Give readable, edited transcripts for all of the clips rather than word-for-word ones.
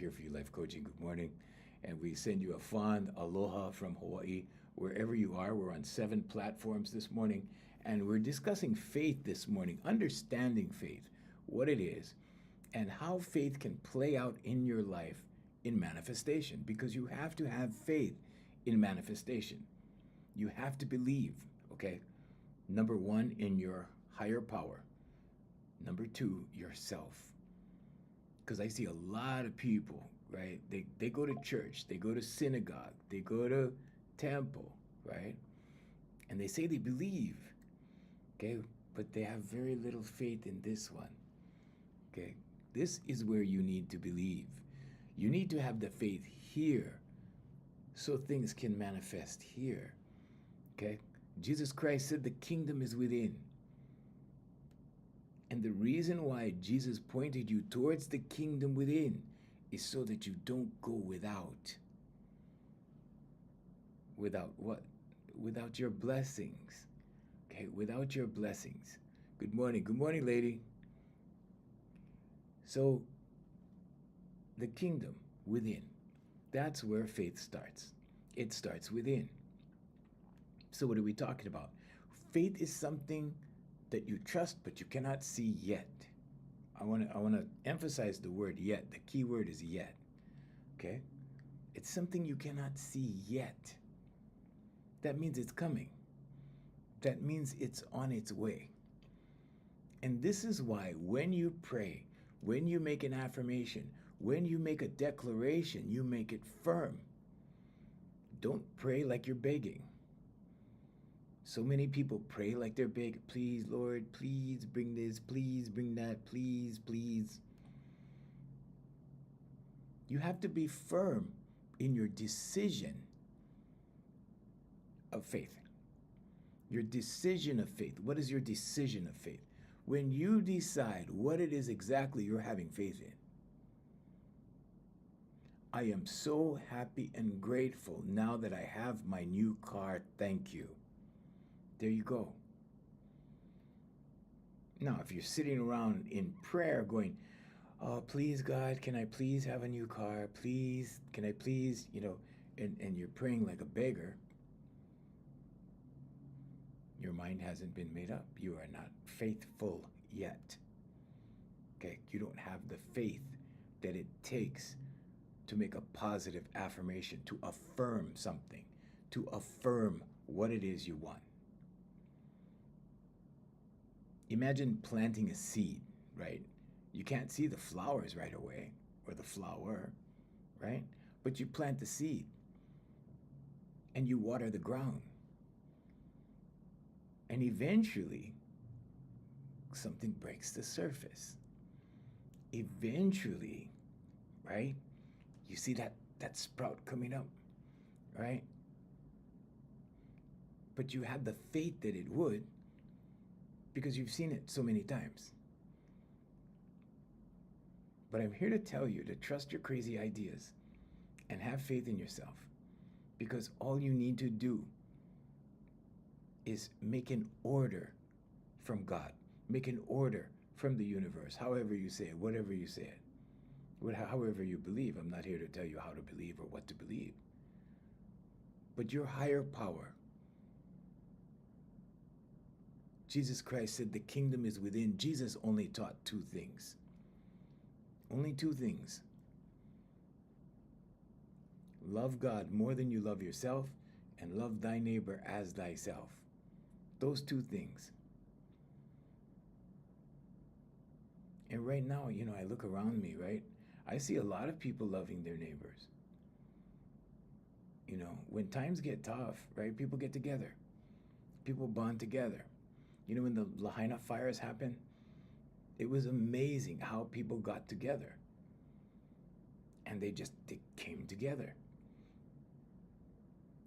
here for you, Life Coaching. Good morning. And we send you a fond aloha from Hawaii. Wherever you are, we're on 7 platforms this morning. And we're discussing faith this morning, understanding faith, what it is, and how faith can play out in your life in manifestation. Because you have to have faith in manifestation. You have to believe, okay? Number 1, in your higher power. Number 2, yourself. Because I see a lot of people, right? They go to church, they go to synagogue, they go to temple, right? And they say they believe, okay? But they have very little faith in this one, okay? This is where you need to believe. You need to have the faith here so things can manifest here, okay? Jesus Christ said the kingdom is within. And the reason why Jesus pointed you towards the kingdom within is so that you don't go without. Without what? Without your blessings. Okay, without your blessings. Good morning. Good morning, lady. So, the kingdom within. That's where faith starts. It starts within. So what are we talking about? Faith is something that you trust, but you cannot see yet. I want to emphasize the word yet. The key word is yet. Okay? It's something you cannot see yet. That means it's coming. That means it's on its way. And this is why when you pray, when you make an affirmation, when you make a declaration, you make it firm. Don't pray like you're begging. So many people pray like they're begging, please, Lord, please bring this, please bring that, please, please. You have to be firm in your decision of faith. Your decision of faith. What is your decision of faith? When you decide what it is exactly you're having faith in. I am so happy and grateful now that I have my new car. Thank you. There you go. Now, if you're sitting around in prayer going, oh, please, God, can I please have a new car? Please, can I please, and you're praying like a beggar, your mind hasn't been made up. You are not faithful yet. Okay, you don't have the faith that it takes to make a positive affirmation, to affirm something, to affirm what it is you want. Imagine planting a seed, right? You can't see the flowers right away, or the flower, right? But you plant the seed, and you water the ground. And eventually, something breaks the surface. Eventually, right? You see that sprout coming up, right? But you had the faith that it would, because you've seen it so many times. But I'm here to tell you to trust your crazy ideas and have faith in yourself, because all you need to do is make an order from God, make an order from the universe, however you say it, whatever you say it, however you believe. I'm not here to tell you how to believe or what to believe. But your higher power, Jesus Christ said the kingdom is within. Jesus only taught 2 things. Only 2 things. Love God more than you love yourself, and love thy neighbor as thyself. Those 2 things. And right now, I look around me, right? I see a lot of people loving their neighbors. When times get tough, right? People get together. People bond together. When the Lahaina fires happened, it was amazing how people got together. And they came together.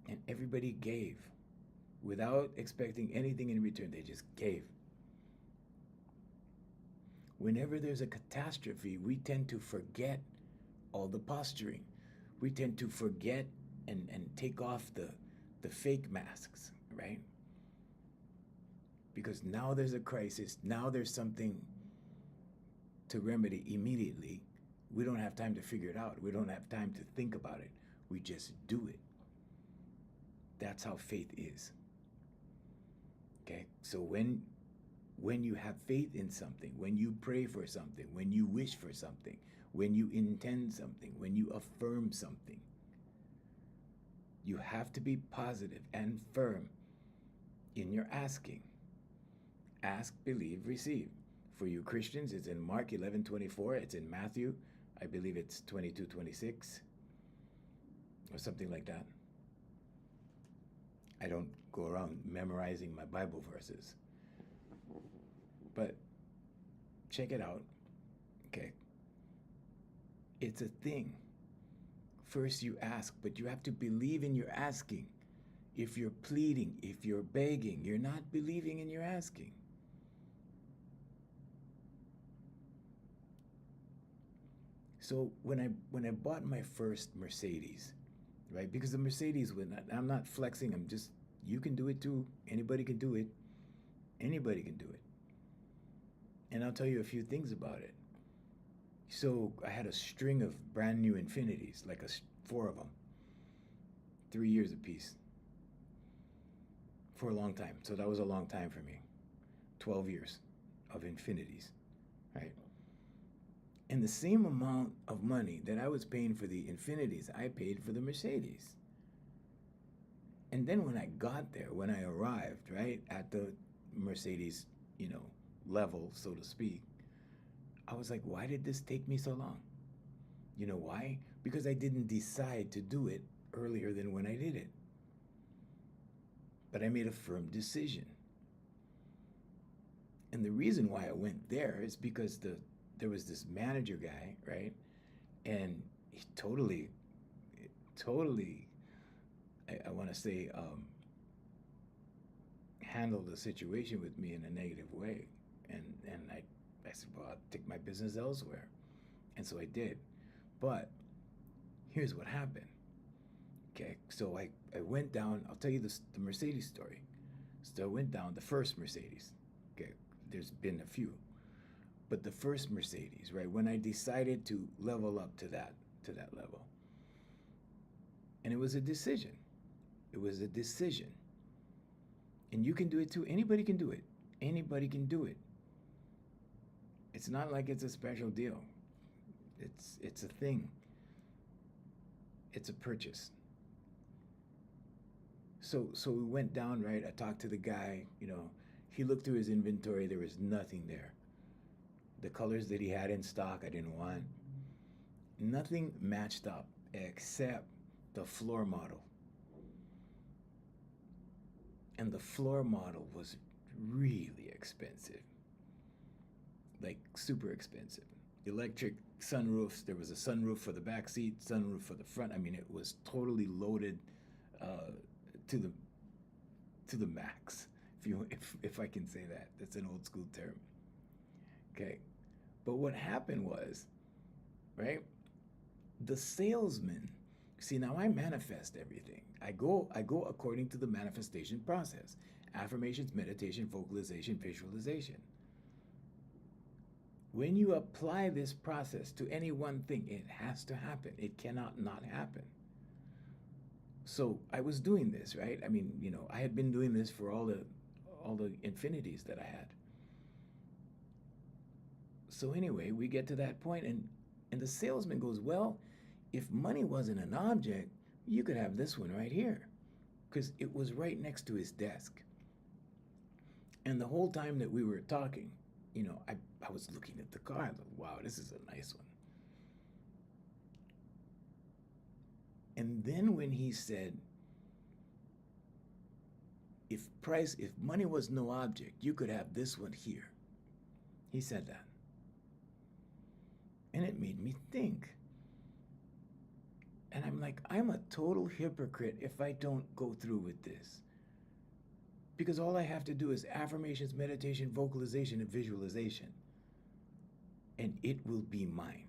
And everybody gave without expecting anything in return. They just gave. Whenever there's a catastrophe, we tend to forget all the posturing. We tend to forget and take off the fake masks, right? Because now there's a crisis, now there's something to remedy immediately. We don't have time to figure it out. We don't have time to think about it. We just do it. That's how faith is. Okay? So when you have faith in something, when you pray for something, when you wish for something, when you intend something, when you affirm something, you have to be positive and firm in your asking. Ask, believe, receive. For you Christians, it's in Mark 11:24. It's in Matthew, I believe it's 22:26 or something like that. I don't go around memorizing my Bible verses. But check it out, okay? It's a thing. First you ask, but you have to believe in your asking. If you're pleading, if you're begging, you're not believing in your asking. So when I bought my first Mercedes, right? Because the Mercedes, I'm not flexing, I'm just, you can do it too. Anybody can do it. Anybody can do it. And I'll tell you a few things about it. So I had a string of brand new Infinities, like 4 of them, 3 years apiece, for a long time. So that was a long time for me, 12 years of Infinities, right? And the same amount of money that I was paying for the Infinities, I paid for the Mercedes. And then when I got there, when I arrived, right, at the Mercedes, level, so to speak, I was like, why did this take me so long? You know why? Because I didn't decide to do it earlier than when I did it. But I made a firm decision. And the reason why I went there is because there was this manager guy, right? And he totally, I want to say, handled the situation with me in a negative way. And I said, well, I'll take my business elsewhere. And so I did. But here's what happened. Okay, so I went down, I'll tell you the Mercedes story. So I went down, the first Mercedes. Okay, there's been a few. But the first Mercedes, right, when I decided to level up to that level. And it was a decision. It was a decision. And you can do it too. Anybody can do it. Anybody can do it. It's not like it's a special deal. It's a thing. It's a purchase. So we went down, right? I talked to the guy, he looked through his inventory, there was nothing there. The colors that he had in stock, I didn't want. Nothing matched up except the floor model. And the floor model was really expensive. Like super expensive. Electric sunroofs. There was a sunroof for the back seat, sunroof for the front. I mean, it was totally loaded to the max. If I can say that, that's an old school term. Okay, but what happened was, right? The salesman. See, now I manifest everything. I go according to the manifestation process: affirmations, meditation, vocalization, visualization. When you apply this process to any one thing, it has to happen. It cannot not happen. So I was doing this, right? I mean, I had been doing this for all the Infinities that I had. So anyway, we get to that point, and the salesman goes, well, if money wasn't an object, you could have this one right here, because it was right next to his desk. And the whole time that we were talking, I was looking at the car. I was like, wow, this is a nice one. And then when he said, if money was no object, you could have this one here. He said that. And it made me think. And I'm like, I'm a total hypocrite if I don't go through with this. Because all I have to do is affirmations, meditation, vocalization, and visualization. And it will be mine.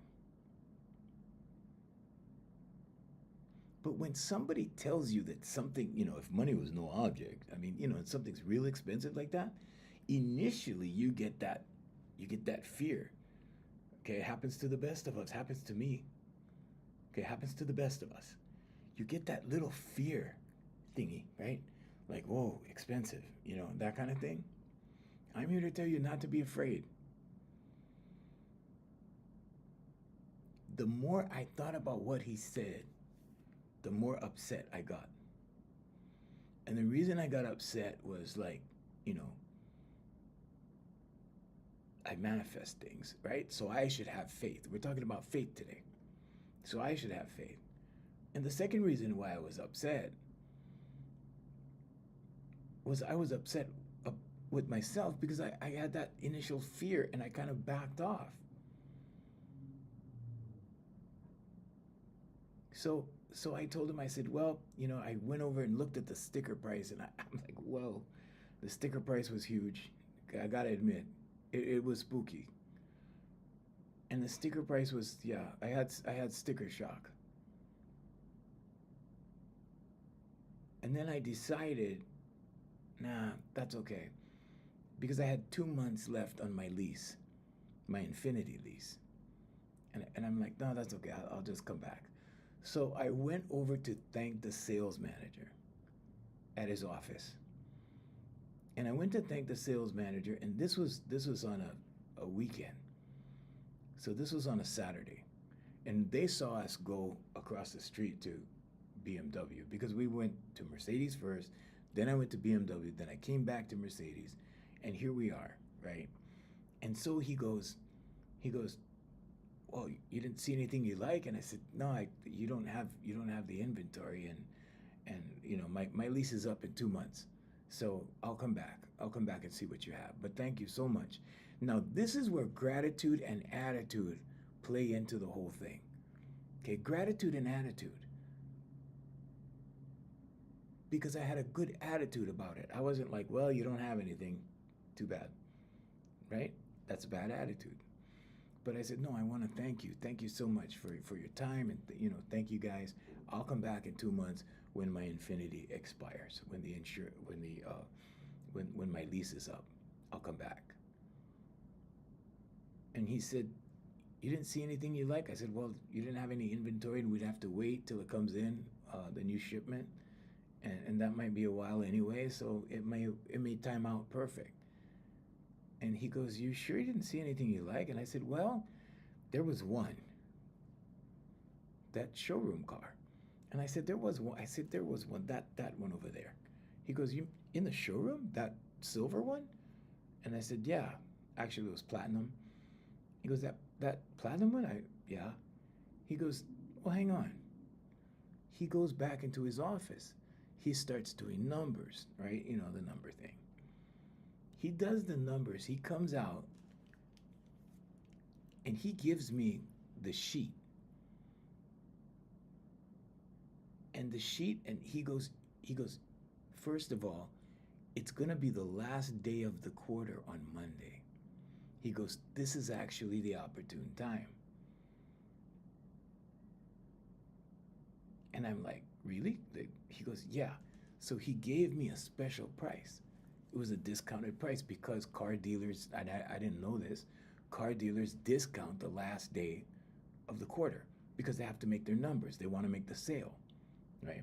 But when somebody tells you that something, if money was no object, I mean, and something's real expensive like that, initially you get that fear. Okay, it happens to the best of us, happens to me. Okay, it happens to the best of us. You get that little fear thingy, right? Like, whoa, expensive, that kind of thing. I'm here to tell you not to be afraid. The more I thought about what he said, the more upset I got. And the reason I got upset was like, I manifest things, right? So I should have faith. We're talking about faith today. So I should have faith. And the second reason why I was upset was I was upset with myself because I had that initial fear and I kind of backed off. So I told him, I said, well, I went over and looked at the sticker price and I'm like, whoa, the sticker price was huge. I gotta admit, it was spooky. And the sticker price was, yeah, I had sticker shock. And then I decided, nah, that's okay. Because I had 2 months left on my lease, my Infinity lease. And I'm like, no, that's okay, I'll just come back. So I went over to thank the sales manager at his office. And I went to thank the sales manager, and this was on a weekend. So this was on a Saturday. And they saw us go across the street to BMW because we went to Mercedes first, then I went to BMW, then I came back to Mercedes, and here we are, right? And so he goes, well, you didn't see anything you like? And I said, no, you don't have the inventory, and my lease is up in 2 months. So I'll come back and see what you have. But thank you so much. Now, this is where gratitude and attitude play into the whole thing. Okay, gratitude and attitude. Because I had a good attitude about it. I wasn't like, well, you don't have anything. Too bad. Right? That's a bad attitude. But I said, no, I want to thank you. Thank you so much for your time. And, thank you guys. I'll come back in 2 months when my Infinity expires, when my lease is up. I'll come back. And he said, you didn't see anything you like? I said, well, you didn't have any inventory and we'd have to wait till it comes in, the new shipment. And that might be a while anyway, so it may time out perfect. And he goes, you sure you didn't see anything you like? And I said, well, there was one. That showroom car. And I said, there was one. That one over there. He goes, you in the showroom? That silver one? And I said, yeah. Actually, it was platinum. He goes, that platinum one? Yeah. He goes, well, hang on. He goes back into his office. He starts doing numbers, right? The number thing. He does the numbers. He comes out and he gives me the sheet. And the sheet, and he goes, first of all, it's going to be the last day of the quarter on Monday. He goes, this is actually the opportune time. And I'm like, really? He goes, yeah. So he gave me a special price. It was a discounted price because car dealers, I didn't know this, car dealers discount the last day of the quarter because they have to make their numbers. They want to make the sale, right?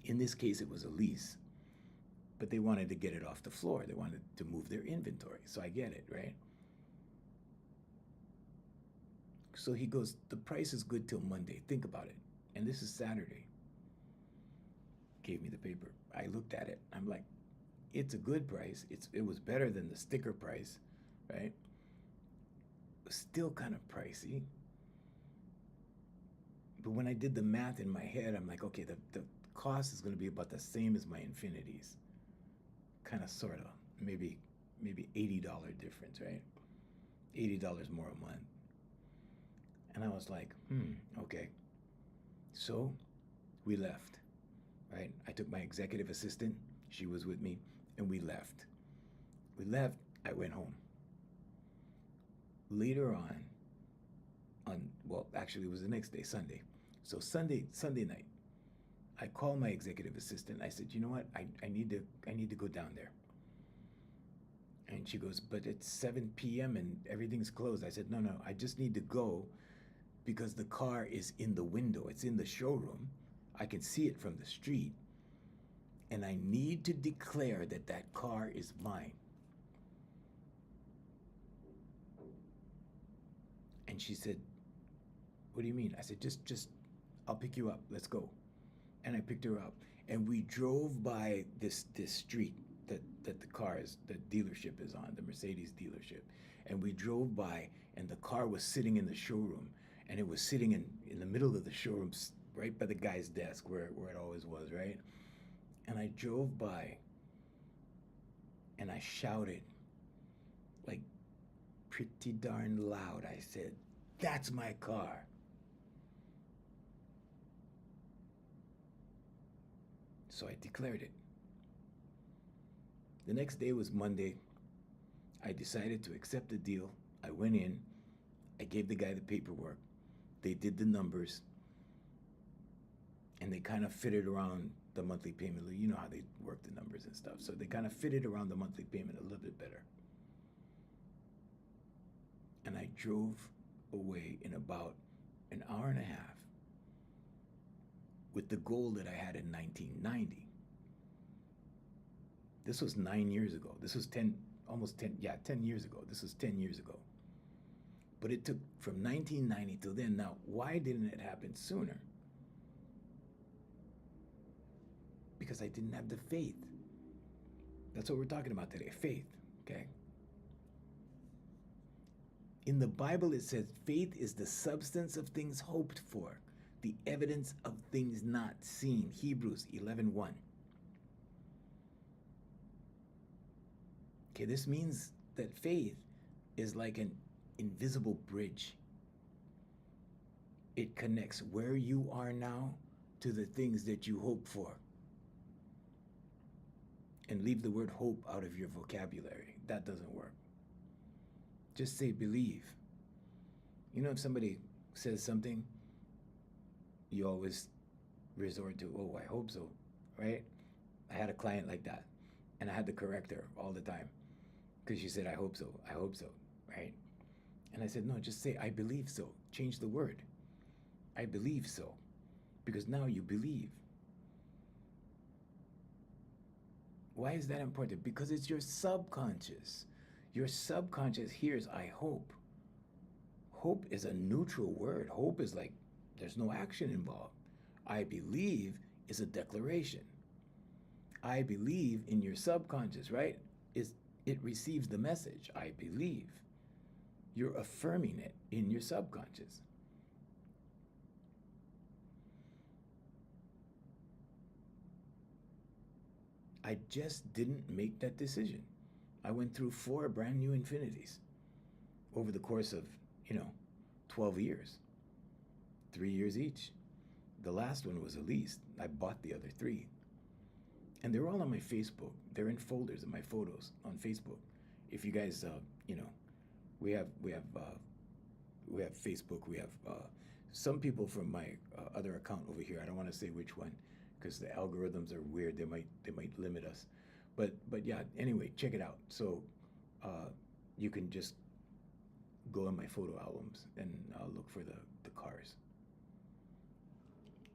In this case, it was a lease, but they wanted to get it off the floor. They wanted to move their inventory. So I get it, right? So he goes, the price is good till Monday. Think about it. And this is Saturday. Gave me the paper. I looked at it. I'm like, it's a good price. It was better than the sticker price, right? It was still kind of pricey. But when I did the math in my head, I'm like, okay, the cost is going to be about the same as my Infinities. Kind of, sort of. Maybe $80 difference, right? $80 more a month. And I was like, okay. So we left, right? I took my executive assistant. She was with me. And we left. I went home. Later well, actually it was the next day, Sunday. So Sunday night, I called my executive assistant. I said, you know what? I need to go down there. And she goes, but it's 7 p.m. and everything's closed. I said, no, I just need to go because the car is in the window. It's in the showroom. I can see it from the street. And I need to declare that that car is mine. And she said, what do you mean? I said, just, I'll pick you up. Let's go. And I picked her up. And we drove by this street that the car is, the dealership is on, the Mercedes dealership. And we drove by, and the car was sitting in the showroom. And it was sitting in the middle of the showroom, right by the guy's desk where it always was, right? And I drove by, and I shouted, like pretty darn loud. I said, that's my car. So I declared it. The next day was Monday. I decided to accept the deal. I went in. I gave the guy the paperwork. They did the numbers. And they kind of fitted around the monthly payment. You know how they work the numbers and stuff. So they kind of fitted around the monthly payment a little bit better. And I drove away in about an hour and a half with the goal that I had in 1990. This was 9 years ago. This was 10 years ago. This was 10 years ago. But it took from 1990 till then. Now, why didn't it happen sooner? Because I didn't have the faith. That's what we're talking about today, faith, okay? In the Bible, it says faith is the substance of things hoped for, the evidence of things not seen. Hebrews 11:1. Okay, this means that faith is like an invisible bridge. It connects where you are now to the things that you hope for. And leave the word hope out of your vocabulary. That doesn't work. Just say believe. You know, if somebody says something, you always resort to, oh, I hope so, right? I had a client like that, and I had to correct her all the time because she said, I hope so, right? And I said, no, just say, I believe so. Change the word. I believe so, because now you believe. Why is that important? Because it's your subconscious. Your subconscious hears, I hope. Hope is a neutral word. Hope is like, there's no action involved. I believe is a declaration. I believe in your subconscious, right? It receives the message, I believe. You're affirming it in your subconscious. I just didn't make that decision. I went through 4 brand new Infinities over the course of, 12 years, 3 years each. The last one was a lease. I bought the other 3. And they're all on my Facebook. They're in folders of my photos on Facebook. If you guys, we have Facebook. We have some people from my other account over here. I don't want to say which one because the algorithms are weird. They might limit us. But yeah. Anyway, check it out. So you can just go in my photo albums and look for the cars.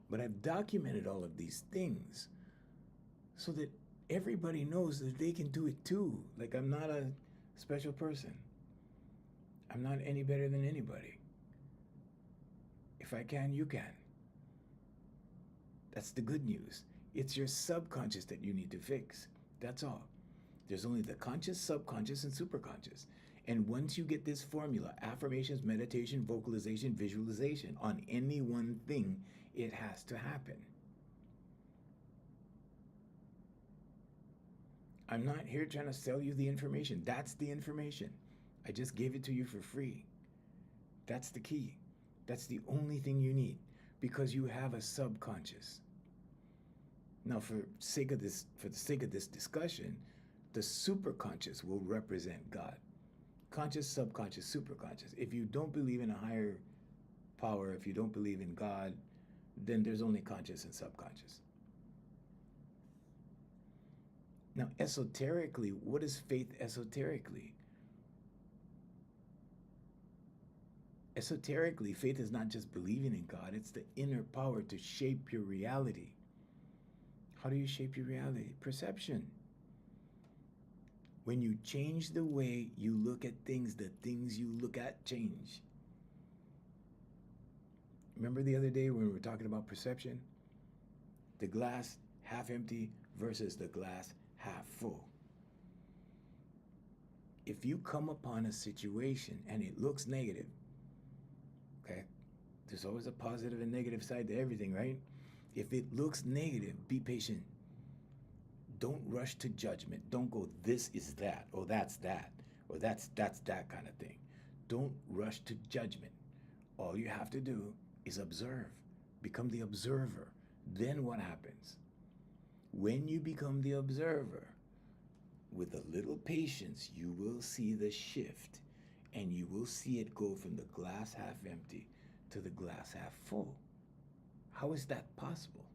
But I've documented all of these things so that everybody knows that they can do it too. Like, I'm not a special person. I'm not any better than anybody. If I can, you can. That's the good news. It's your subconscious that you need to fix. That's all. There's only the conscious, subconscious, and superconscious. And once you get this formula, affirmations, meditation, vocalization, visualization, on any one thing, it has to happen. I'm not here trying to sell you the information. That's the information. I just gave it to you for free. That's the key. That's the only thing you need, because you have a subconscious. Now, for the sake of this discussion, the superconscious will represent God. Conscious, subconscious, superconscious. If you don't believe in a higher power, if you don't believe in God, then there's only conscious and subconscious. Now, esoterically, what is faith esoterically? Esoterically, faith is not just believing in God, it's the inner power to shape your reality. How do you shape your reality? Perception. When you change the way you look at things, the things you look at change. Remember the other day when we were talking about perception? The glass half empty versus the glass half full. If you come upon a situation and it looks negative, okay, there's always a positive and negative side to everything, right? If it looks negative, be patient. Don't rush to judgment. Don't go, this is that, or that's that, or that's that kind of thing. Don't rush to judgment. All you have to do is observe. Become the observer. Then what happens? When you become the observer, with a little patience, you will see the shift, and you will see it go from the glass half empty to the glass half full. How is that possible?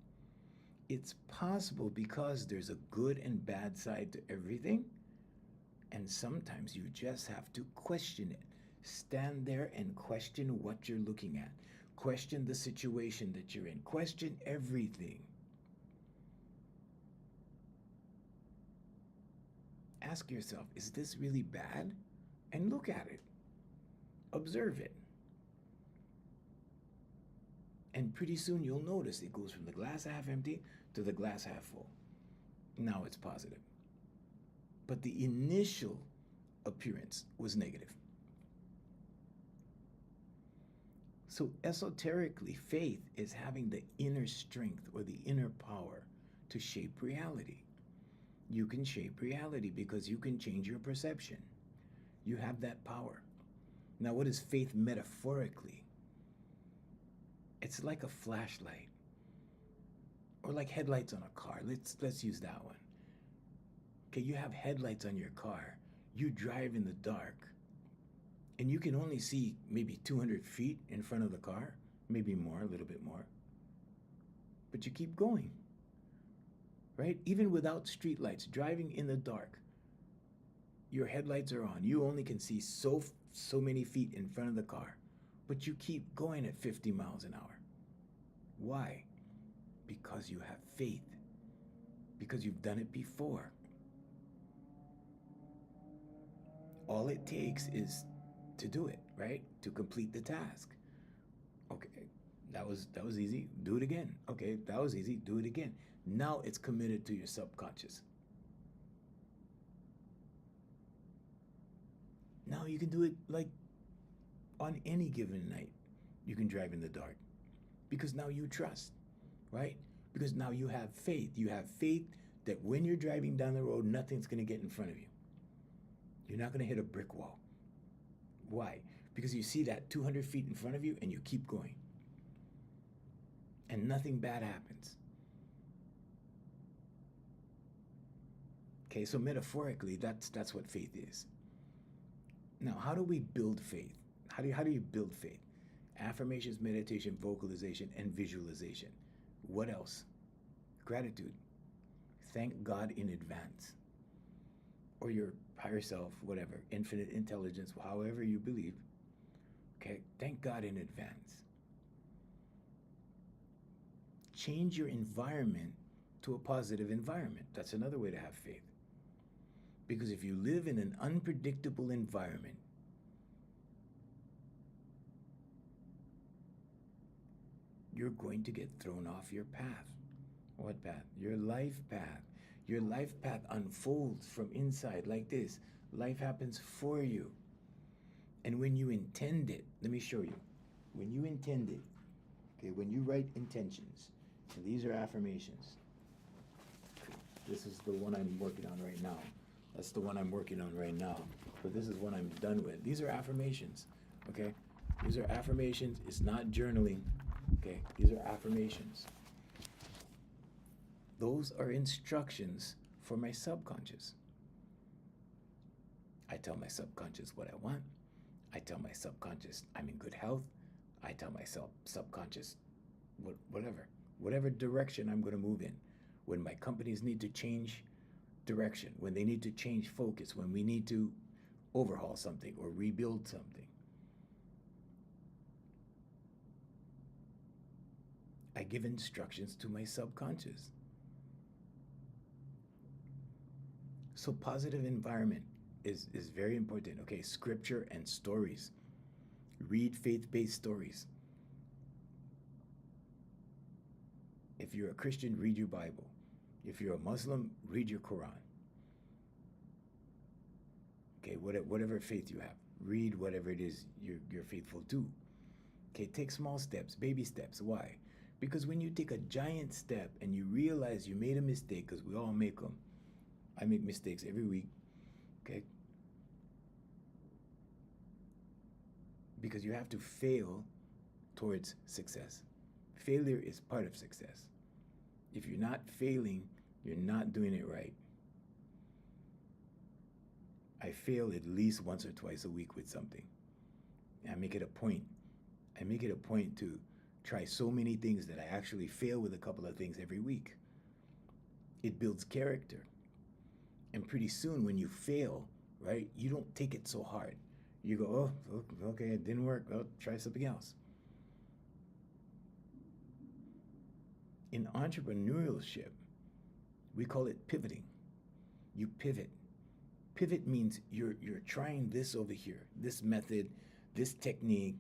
It's possible because there's a good and bad side to everything, and sometimes you just have to question it. Stand there and question what you're looking at. Question the situation that you're in. Question everything. Ask yourself, is this really bad? And look at it. Observe it. And pretty soon you'll notice it goes from the glass half empty to the glass half full. Now it's positive. But the initial appearance was negative. So esoterically, faith is having the inner strength or the inner power to shape reality. You can shape reality because you can change your perception. You have that power. Now, what is faith metaphorically? It's like a flashlight or like headlights on a car. Let's use that one. Okay, you have headlights on your car. You drive in the dark and you can only see maybe 200 feet in front of the car, maybe more, a little bit more. But you keep going, right? Even without street lights, driving in the dark, your headlights are on. You only can see so many feet in front of the car, but you keep going at 50 miles an hour. Why? Because you have faith, because you've done it before. All it takes is to do it, right? To complete the task. Okay, that was easy. Do it again. Okay, that was easy. Do it again. Now it's committed to your subconscious. Now you can do it like on any given night. You can drive in the dark because now you trust, right? Because now you have faith. You have faith that when you're driving down the road, nothing's going to get in front of you. You're not going to hit a brick wall. Why? Because you see that 200 feet in front of you and you keep going. And nothing bad happens. Okay, so metaphorically, that's what faith is. Now, how do we build faith? How do you build faith? Affirmations, meditation, vocalization, and visualization. What else? Gratitude. Thank God in advance. Or your higher self, whatever, infinite intelligence, however you believe. Okay, thank God in advance. Change your environment to a positive environment. That's another way to have faith. Because if you live in an unpredictable environment, you're going to get thrown off your path. What path? Your life path. Your life path unfolds from inside like this. Life happens for you. And when you intend it, let me show you. When you intend it, okay, when you write intentions, and these are affirmations. This is the one I'm working on right now. That's the one I'm working on right now. But this is what I'm done with. These are affirmations, okay? These are affirmations. It's not journaling, okay? These are affirmations. Those are instructions for my subconscious. I tell my subconscious what I want. I tell my subconscious I'm in good health. I tell my subconscious whatever direction I'm going to move in. When my companies need to change direction, when they need to change focus, when we need to overhaul something or rebuild something. I give instructions to my subconscious. So positive environment is very important. Okay, scripture and stories. Read faith-based stories. If you're a Christian, read your Bible. If you're a Muslim, read your Quran. Okay, whatever faith you have, read whatever it is you're faithful to. Okay, take small steps, baby steps. Why? Because when you take a giant step and you realize you made a mistake, because we all make them. I make mistakes every week. Okay? Because you have to fail towards success. Failure is part of success. If you're not failing, you're not doing it right. I fail at least once or twice a week with something. I make it a point. I make it a point to try so many things that I actually fail with a couple of things every week. It builds character. And pretty soon when you fail, right, you don't take it so hard. You go, oh, okay, it didn't work. Well, try something else. In entrepreneurship, we call it pivoting. You pivot. Pivot means you're trying this over here, this method, this technique,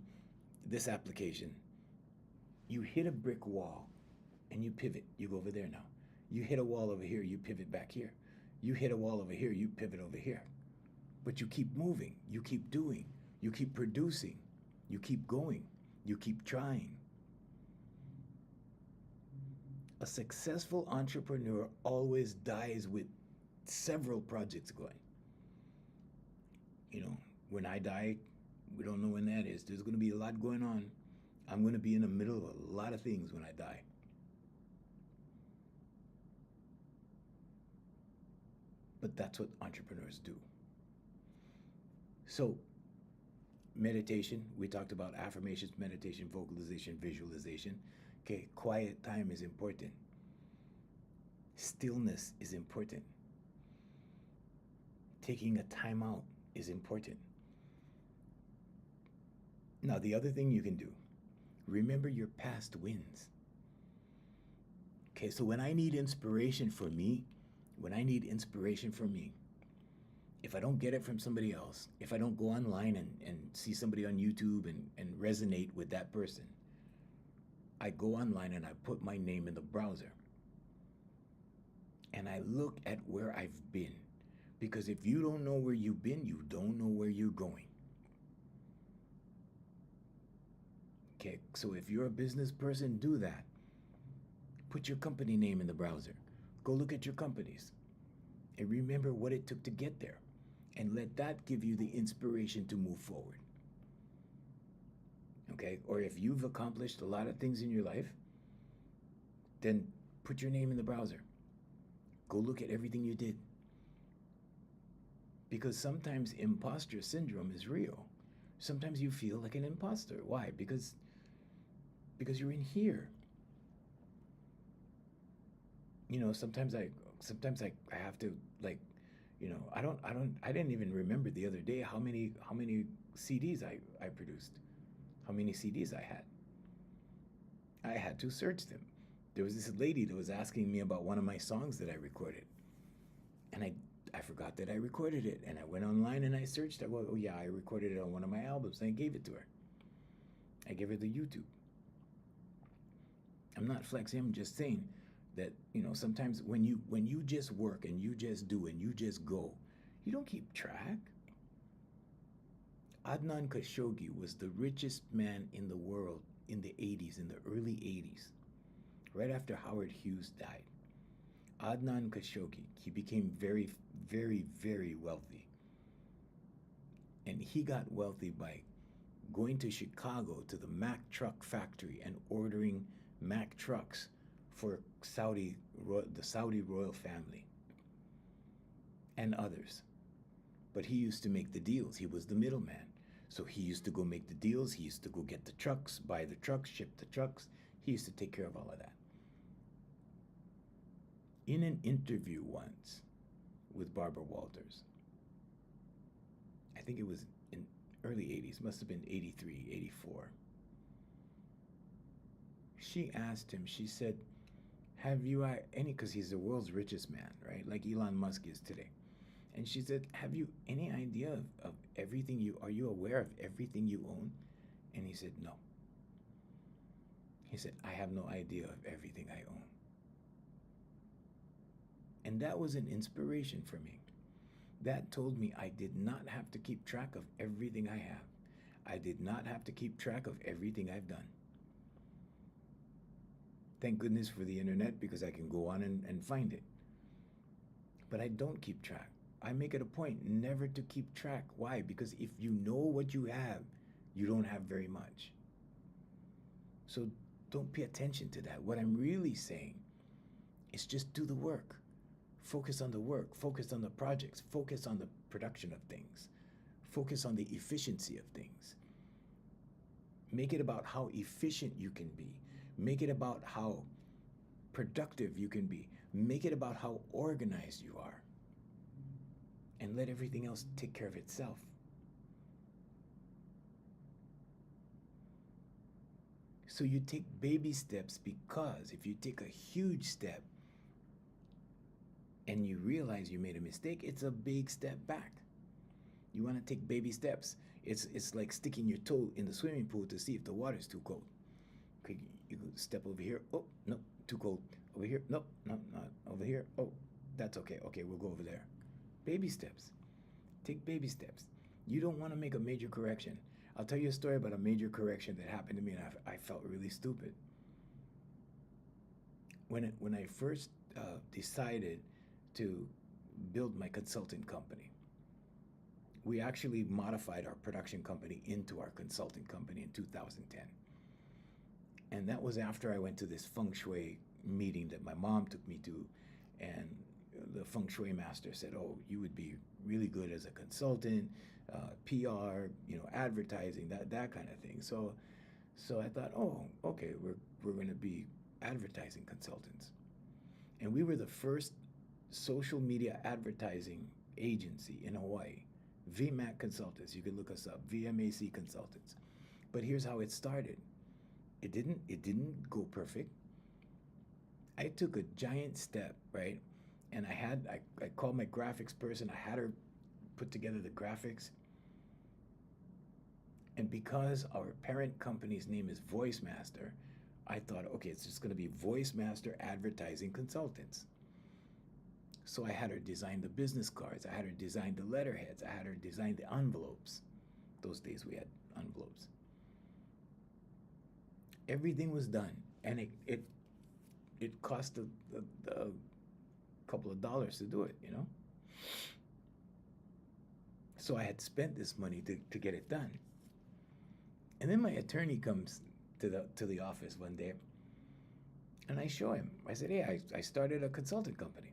this application. You hit a brick wall and you pivot. You go over there now. You hit a wall over here, you pivot back here. You hit a wall over here, you pivot over here. But you keep moving, you keep doing, you keep producing, you keep going, you keep trying. A successful entrepreneur always dies with several projects going. You know, when I die, we don't know when that is. There's going to be a lot going on. I'm going to be in the middle of a lot of things when I die. But that's what entrepreneurs do. So, meditation, we talked about affirmations, meditation, vocalization, visualization. Okay, quiet time is important. Stillness is important. Taking a time out is important. Now, the other thing you can do, remember your past wins. Okay, so when I need inspiration for me, if I don't get it from somebody else, if I don't go online and see somebody on YouTube and resonate with that person, I go online and I put my name in the browser. And I look at where I've been. Because if you don't know where you've been, you don't know where you're going. Okay, so if you're a business person, do that. Put your company name in the browser. Go look at your companies. And remember what it took to get there. And let that give you the inspiration to move forward. Okay, or if you've accomplished a lot of things in your life, then put your name in the browser. Go look at everything you did. Because sometimes imposter syndrome is real. Sometimes you feel like an imposter. Why? Because you're in here. You know, sometimes I have to, like, you know, I didn't even remember the other day how many CDs I produced, how many CDs I had. I had to search them. There was this lady that was asking me about one of my songs that I recorded, and I forgot that I recorded it, and I went online and I searched it. Well, oh yeah, I recorded it on one of my albums, and I gave it to her. I gave her the YouTube. I'm not flexing, I'm just saying that, you know, sometimes when you just work and you just do and you just go, you don't keep track. Adnan Khashoggi was the richest man in the world in the 80s, in the early 80s, right after Howard Hughes died. Adnan Khashoggi, he became very, very, very wealthy. And he got wealthy by going to Chicago to the Mack truck factory and ordering Mack trucks for the Saudi royal family and others. But he used to make the deals. He was the middleman. So he used to go make the deals. He used to go get the trucks, buy the trucks, ship the trucks. He used to take care of all of that. In an interview once, with Barbara Walters. I think it was in early 80s, must have been 83, 84. She asked him, she said, have you any, because he's the world's richest man, right? Like Elon Musk is today. And she said, have you any idea of everything are you aware of everything you own? And he said, no. He said, I have no idea of everything I own. And that was an inspiration for me. That told me I did not have to keep track of everything I have. I did not have to keep track of everything I've done. Thank goodness for the internet, because I can go on and find it. But I don't keep track. I make it a point never to keep track. Why? Because if you know what you have, you don't have very much. So don't pay attention to that. What I'm really saying is just do the work. Focus on the work. Focus on the projects. Focus on the production of things. Focus on the efficiency of things. Make it about how efficient you can be. Make it about how productive you can be. Make it about how organized you are. And let everything else take care of itself. So you take baby steps, because if you take a huge step and you realize you made a mistake, it's a big step back. You want to take baby steps. It's like sticking your toe in the swimming pool to see if the water's too cold. Okay, you go step over here. Oh, no, too cold. Over here. No, not over here. Oh, that's okay. Okay, we'll go over there. Baby steps. Take baby steps. You don't want to make a major correction. I'll tell you a story about a major correction that happened to me, and I felt really stupid. When I first decided to build my consulting company, we actually modified our production company into our consulting company in 2010. And that was after I went to this feng shui meeting that my mom took me to, and the feng shui master said, oh, you would be really good as a consultant, PR, advertising, that kind of thing. So I thought, oh, okay, we're going to be advertising consultants. And we were the first social media advertising agency in Hawaii. VMAC Consultants, you can look us up, VMAC Consultants. But here's how it started. It didn't go perfect. I took a giant step, right? And I called my graphics person. I had her put together the graphics. And because our parent company's name is Voicemaster, I thought, okay, it's just going to be Voicemaster Advertising Consultants. So I had her design the business cards. I had her design the letterheads. I had her design the envelopes. Those days we had envelopes. Everything was done, and it cost a couple of dollars to do it, So I had spent this money to get it done. And then my attorney comes to the office one day, and I show him. I said, hey, I started a consulting company.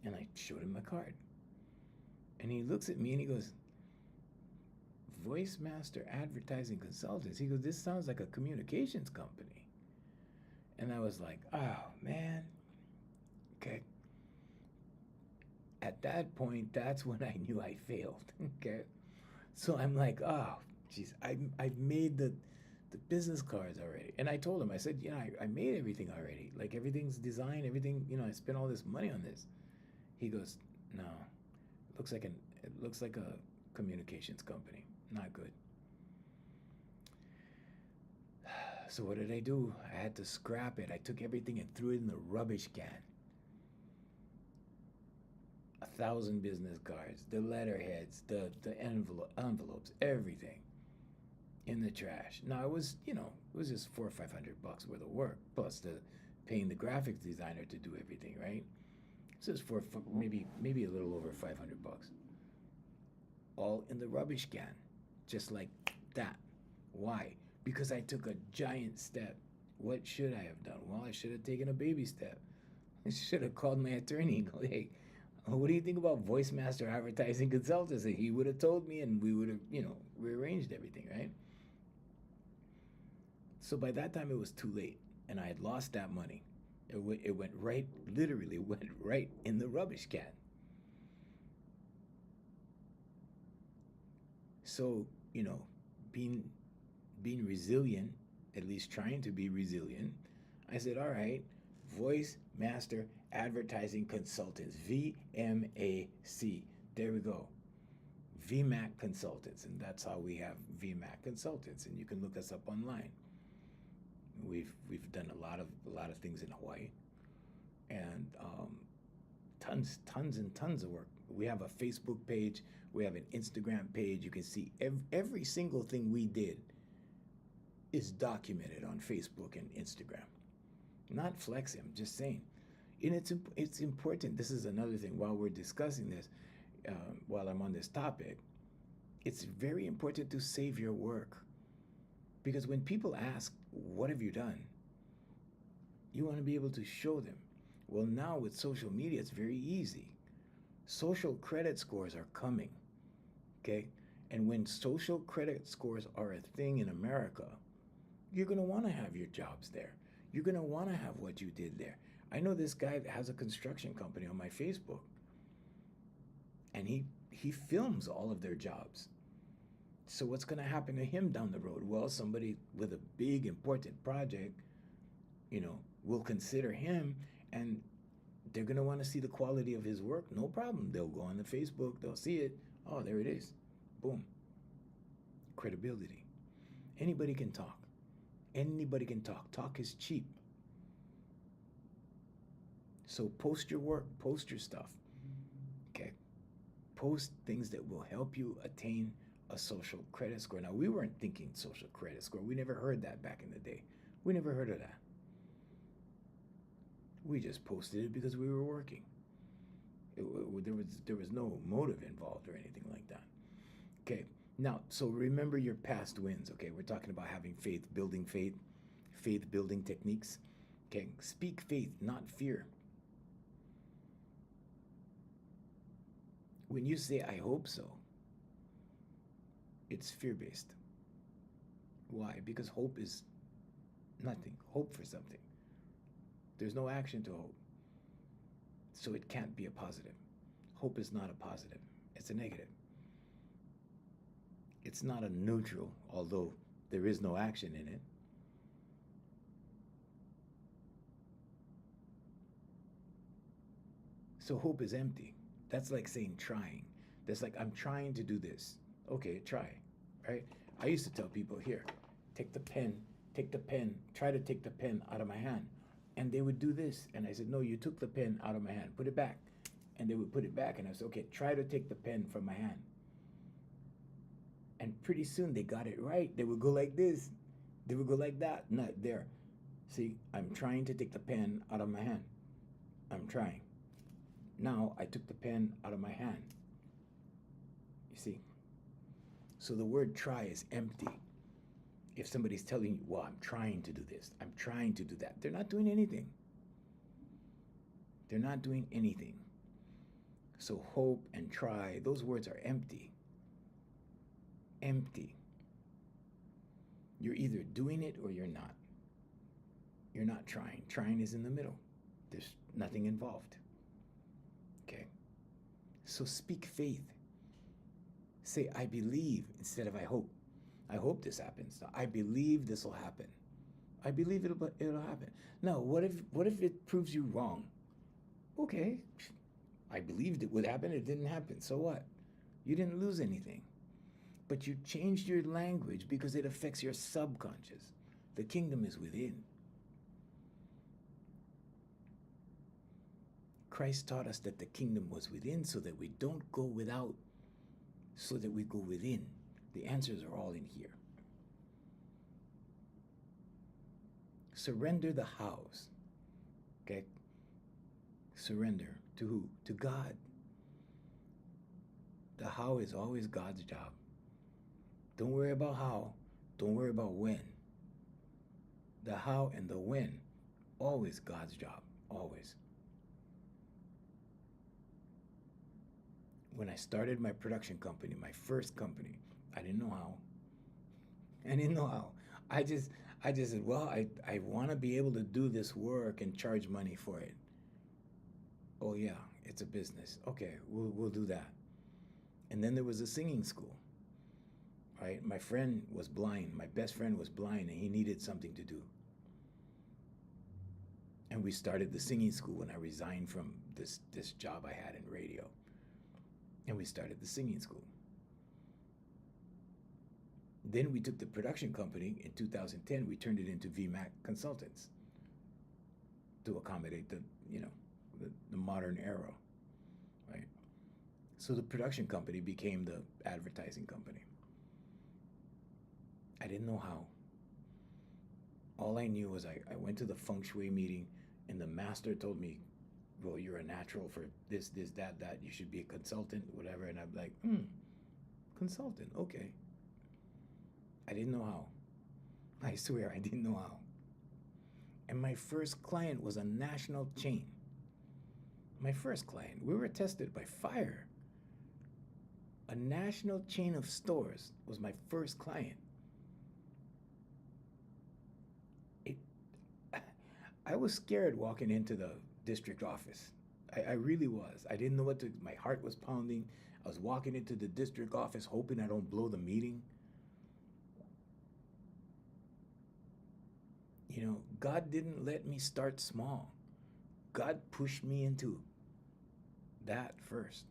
And I showed him my card. And he looks at me and he goes, Voicemaster Advertising Consultants. He goes, this sounds like a communications company. And I was like, oh, man. Okay. At that point, that's when I knew I failed. Okay. So I'm like, oh, geez, I've made the business cards already. And I told him, I said, I made everything already. Like, everything's designed, everything, I spent all this money on this. He goes, no, it looks like a communications company. Not good. So what did I do? I had to scrap it. I took everything and threw it in the rubbish can. 1,000 business cards, the letterheads, the envelopes, everything in the trash. Now it was just $400 or $500 worth of work, plus the paying the graphics designer to do everything, right? So it's for maybe a little over $500. All in the rubbish can, just like that. Why? Because I took a giant step. What should I have done? Well, I should have taken a baby step. I should have called my attorney and go, hey, what do you think about Voicemaster Advertising Consultants? And he would have told me, and we would have, rearranged everything, right? So by that time, it was too late, and I had lost that money. It went right, literally went right in the rubbish can. So, being being resilient, at least trying to be resilient, I said, all right, Voice Master Advertising Consultants, VMAC. There we go. VMAC Consultants, and that's how we have VMAC Consultants, and you can look us up online. We've done a lot of things in Hawaii, and tons and tons of work. We have a Facebook page, we have an Instagram page. You can see every single thing we did is documented on Facebook and Instagram. Not flexing, I'm just saying. And it's important. This is another thing. While we're discussing this, while I'm on this topic, it's very important to save your work. Because when people ask, what have you done? You want to be able to show them. Well, now with social media, it's very easy. Social credit scores are coming, okay? And when social credit scores are a thing in America, you're going to want to have your jobs there. You're going to want to have what you did there. I know this guy that has a construction company on my Facebook, and he films all of their jobs. So what's going to happen to him down the road? Well, somebody with a big, important project, will consider him, and they're going to want to see the quality of his work. No problem. They'll go on the Facebook. They'll see it. Oh, there it is. Boom. Credibility. Anybody can talk. Anybody can talk. Talk is cheap. So post your work. Post your stuff. Okay? Post things that will help you attain a social credit score. Now, we weren't thinking social credit score. We never heard that back in the day. We never heard of that. We just posted it because we were working. There was no motive involved or anything like that. Okay, now, so remember your past wins, okay? We're talking about having faith building techniques. Okay, speak faith, not fear. When you say, I hope so, it's fear-based. Why? Because hope is nothing. Hope for something. There's no action to hope. So it can't be a positive. Hope is not a positive. It's a negative. It's not a neutral, although there is no action in it. So hope is empty. That's like saying trying. That's like, I'm trying to do this. Okay, try, right? I used to tell people, here, take the pen, try to take the pen out of my hand. And they would do this. And I said, no, you took the pen out of my hand. Put it back. And they would put it back. And I said, okay, try to take the pen from my hand. And pretty soon they got it right. They would go like this. They would go like that. Not there. See, I'm trying to take the pen out of my hand. I'm trying. Now I took the pen out of my hand. You see? So the word try is empty. If somebody's telling you, well, I'm trying to do this, I'm trying to do that, they're not doing anything. They're not doing anything. So hope and try, those words are empty. Empty. You're either doing it or you're not. You're not trying. Trying is in the middle. There's nothing involved. Okay? So speak faith. Say, I believe instead of I hope. I hope this happens. I believe this will happen. I believe it'll happen. Now, what if it proves you wrong? Okay, I believed it would happen. It didn't happen. So what? You didn't lose anything. But you changed your language because it affects your subconscious. The kingdom is within. Christ taught us that the kingdom was within so that we don't go without, so that we go within. The answers are all in here. Surrender the hows. Okay? Surrender to who? To God. The how is always God's job. Don't worry about how. Don't worry about when. The how and the when, always God's job. Always. When I started my production company, my first company, I didn't know how. I just said, well, I want to be able to do this work and charge money for it. Oh yeah, it's a business. Okay, we'll do that. And then there was a singing school. right? My friend was blind. My best friend was blind, and he needed something to do. And we started the singing school when I resigned from this job I had in radio. And we started the singing school. Then we took the production company in 2010, we turned it into VMAC Consultants to accommodate the modern era, right? So the production company became the advertising company. I didn't know how. All I knew was I went to the feng shui meeting, and the master told me, well, you're a natural for this, that, you should be a consultant, whatever. And I'm like, consultant, okay. I didn't know how. I swear I didn't know how. And my first client was a national chain. My first client, we were tested by fire. A national chain of stores was my first client. I was scared walking into the district office. I really was. I didn't know what to, my heart was pounding. I was walking into the district office hoping I don't blow the meeting. You know, God didn't let me start small. God pushed me into that first.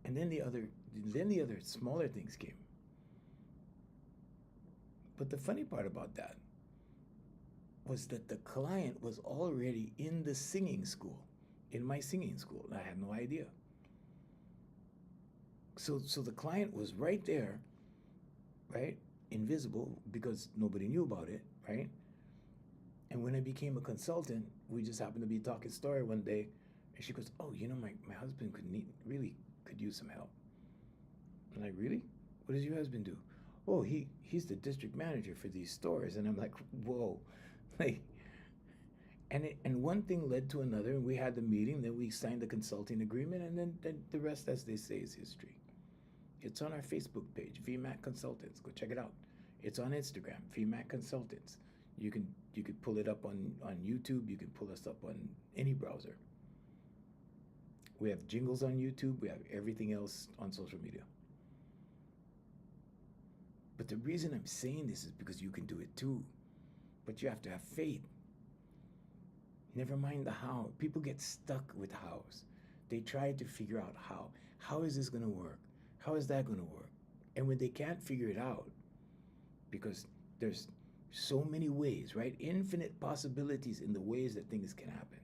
And then the other smaller things came. But the funny part about that was that the client was already in the singing school, in my singing school, and I had no idea. So the client was right there, right? Invisible, because nobody knew about it, right? And when I became a consultant, we just happened to be talking story one day, and she goes, oh, you know, my husband really could use some help. I'm like, really? What does your husband do? Oh, he's the district manager for these stores. And I'm like, whoa. Like, and one thing led to another, and we had the meeting, then we signed the consulting agreement, and then the rest, as they say, is history. It's on our Facebook page, VMAC Consultants. Go check it out. It's on Instagram, VMAC Consultants. You could pull it up on YouTube. You can pull us up on any browser. We have jingles on YouTube. We have everything else on social media. But the reason I'm saying this is because you can do it too. But you have to have faith. Never mind the how. People get stuck with hows. They try to figure out how. How is this going to work? How is that going to work? And when they can't figure it out, because there's so many ways, right? Infinite possibilities in the ways that things can happen.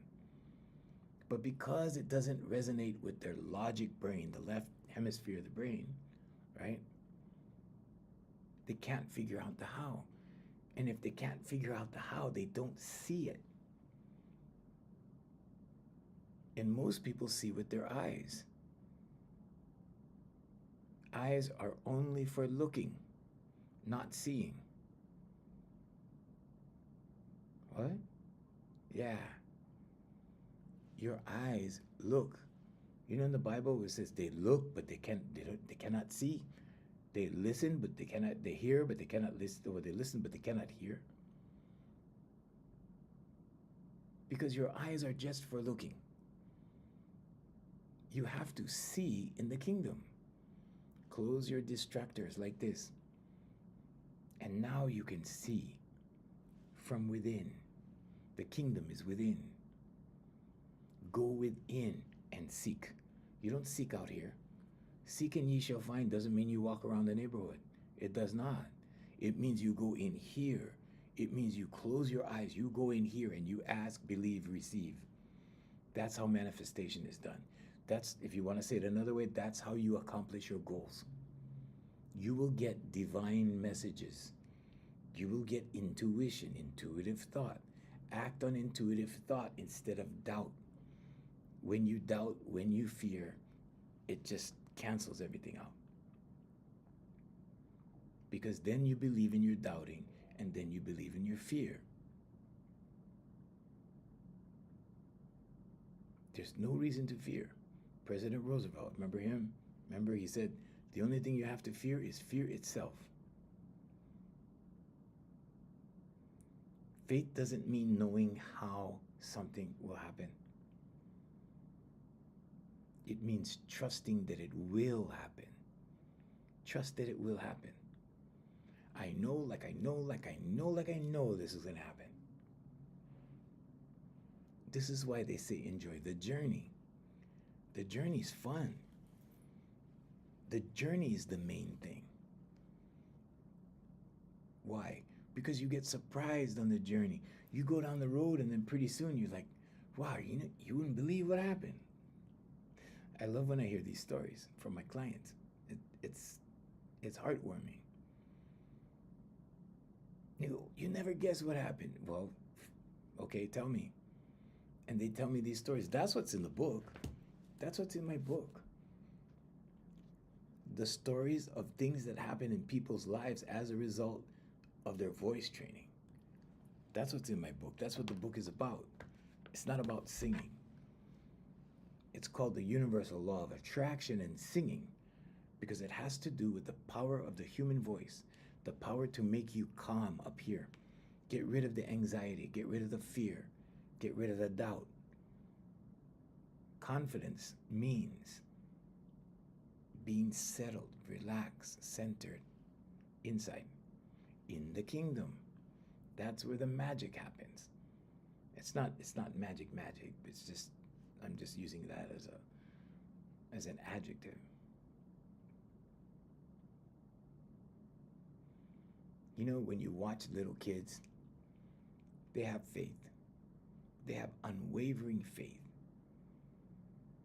But because it doesn't resonate with their logic brain, the left hemisphere of the brain, right? They can't figure out the how. And if they can't figure out the how, they don't see it. And most people see with their eyes. Eyes are only for looking, not seeing. What? Yeah. Your eyes look. You know, in the Bible it says they look, but they cannot see. They listen, but they cannot. They hear, but they cannot listen. Or they listen, but they cannot hear. Because your eyes are just for looking. You have to see in the kingdom. Close your distractors like this. And now you can see from within. The kingdom is within. Go within and seek. You don't seek out here. Seek and ye shall find doesn't mean you walk around the neighborhood. It does not. It means you go in here. It means you close your eyes. You go in here and you ask, believe, receive. That's how manifestation is done. That's, if you want to say it another way, that's how you accomplish your goals. You will get divine messages. You will get intuition, intuitive thought. Act on intuitive thought instead of doubt. When you doubt, when you fear, it just cancels everything out. Because then you believe in your doubting, and then you believe in your fear. There's no reason to fear. President Roosevelt, remember him? Remember he said, the only thing you have to fear is fear itself. Faith doesn't mean knowing how something will happen. It means trusting that it will happen. Trust that it will happen. I know, like I know, like I know, like I know this is going to happen. This is why they say enjoy the journey. The journey's fun. The journey is the main thing. Why? Because you get surprised on the journey. You go down the road and then pretty soon you're like, wow, you wouldn't believe what happened. I love when I hear these stories from my clients. It's heartwarming. You never guess what happened. Well, okay, tell me. And they tell me these stories. That's what's in the book. That's what's in my book. The stories of things that happen in people's lives as a result of their voice training. That's what's in my book. That's what the book is about. It's not about singing. It's called the universal law of attraction and singing because it has to do with the power of the human voice, the power to make you calm up here. Get rid of the anxiety, get rid of the fear, get rid of the doubt. Confidence means being settled, relaxed, centered, inside, in the kingdom. That's where the magic happens. It's not magic. It's just I'm just using that as an adjective. You know, when you watch little kids, they have faith. They have unwavering faith.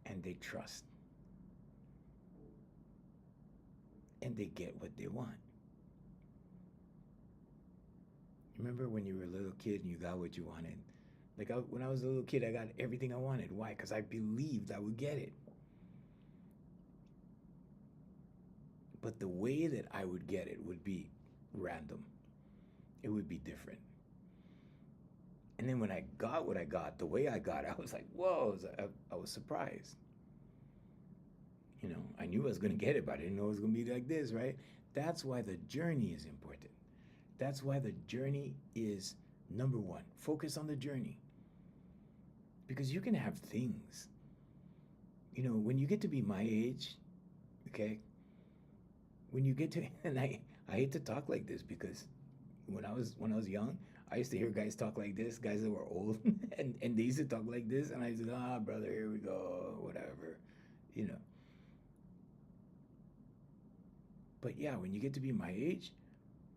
And they trust. And they get what they want. Remember when you were a little kid and you got what you wanted? Like when I was a little kid, I got everything I wanted. Why? Because I believed I would get it. But the way that I would get it would be random. It would be different. And then when I got what I got, the way I got it, I was like, whoa, I was surprised. You know, I knew I was going to get it, but I didn't know it was going to be like this, right? That's why the journey is important. That's why the journey is number one. Focus on the journey. Because you can have things. You know, when you get to be my age, okay, when you get to, and I hate to talk like this because when I was young, I used to hear guys talk like this, guys that were old, and they used to talk like this, and I used to go, brother, here we go, whatever, you know. But yeah, when you get to be my age,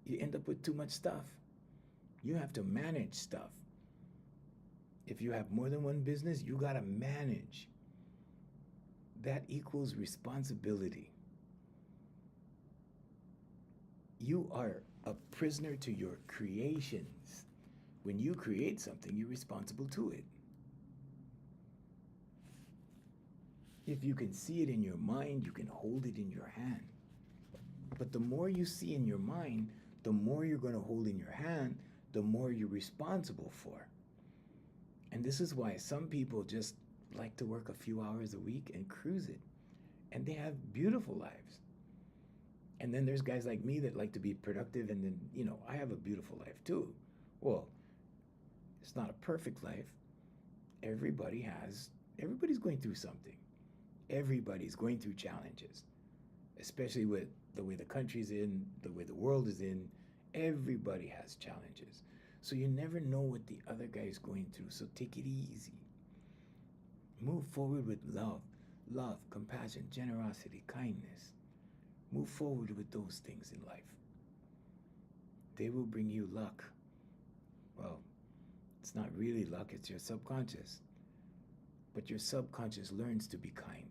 you end up with too much stuff. You have to manage stuff. If you have more than one business, you gotta manage. That equals responsibility. You are a prisoner to your creations. When you create something, you're responsible to it. If you can see it in your mind, you can hold it in your hand. But the more you see in your mind, the more you're going to hold in your hand, the more you're responsible for. And this is why some people just like to work a few hours a week and cruise it. And they have beautiful lives. And then there's guys like me that like to be productive, and then, you know, I have a beautiful life too. Well, it's not a perfect life. Everybody's going through something. Everybody's going through challenges, especially with the way the country's in, the way the world is in. Everybody has challenges. So you never know what the other guy is going through. So take it easy. Move forward with love, compassion, generosity, kindness. Move forward with those things in life. They will bring you luck. Well, it's not really luck, it's your subconscious. But your subconscious learns to be kind.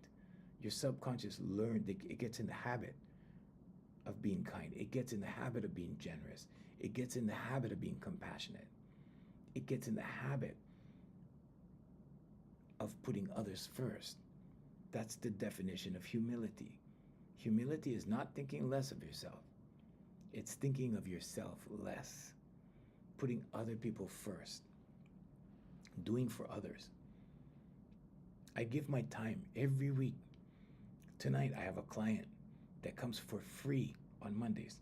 Your subconscious it gets in the habit of being kind. It gets in the habit of being generous. It gets in the habit of being compassionate. It gets in the habit of putting others first. That's the definition of humility. Humility is not thinking less of yourself. It's thinking of yourself less. Putting other people first. Doing for others. I give my time every week. Tonight I have a client that comes for free on Mondays.